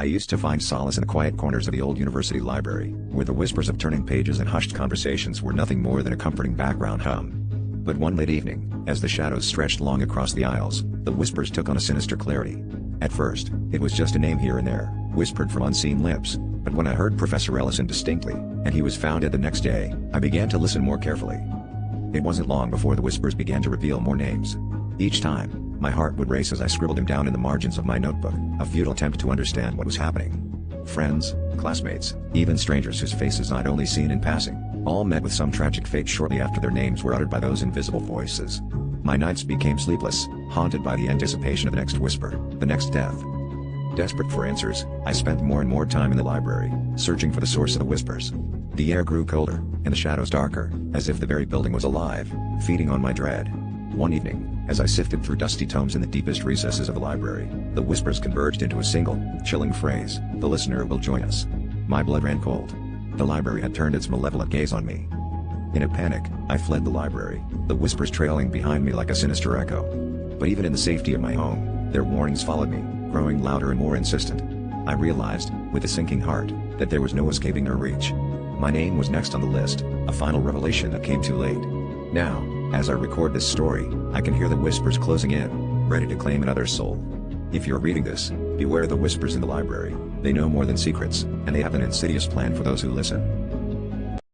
I used to find solace in the quiet corners of the old university library, where the whispers of turning pages and hushed conversations were nothing more than a comforting background hum. But one late evening, as the shadows stretched long across the aisles, the whispers took on a sinister clarity. At first, it was just a name here and there, whispered from unseen lips, but when I heard Professor Ellison distinctly, and he was found dead the next day, I began to listen more carefully. It wasn't long before the whispers began to reveal more names. Each time, my heart would race as I scribbled them down in the margins of my notebook, a futile attempt to understand what was happening. Friends, classmates, even strangers whose faces I'd only seen in passing, all met with some tragic fate shortly after their names were uttered by those invisible voices. My nights became sleepless, haunted by the anticipation of the next whisper, the next death. Desperate for answers, I spent more and more time in the library, searching for the source of the whispers. The air grew colder, and the shadows darker, as if the very building was alive, feeding on my dread. One evening, as I sifted through dusty tomes in the deepest recesses of the library, the whispers converged into a single, chilling phrase: "The listener will join us." My blood ran cold. The library had turned its malevolent gaze on me. In a panic, I fled the library, the whispers trailing behind me like a sinister echo. But even in the safety of my home, their warnings followed me, growing louder and more insistent. I realized, with a sinking heart, that there was no escaping their reach. My name was next on the list, a final revelation that came too late. Now, as I record this story, I can hear the whispers closing in, ready to claim another's soul. If you're reading this, beware the whispers in the library. They know more than secrets, and they have an insidious plan for those who listen.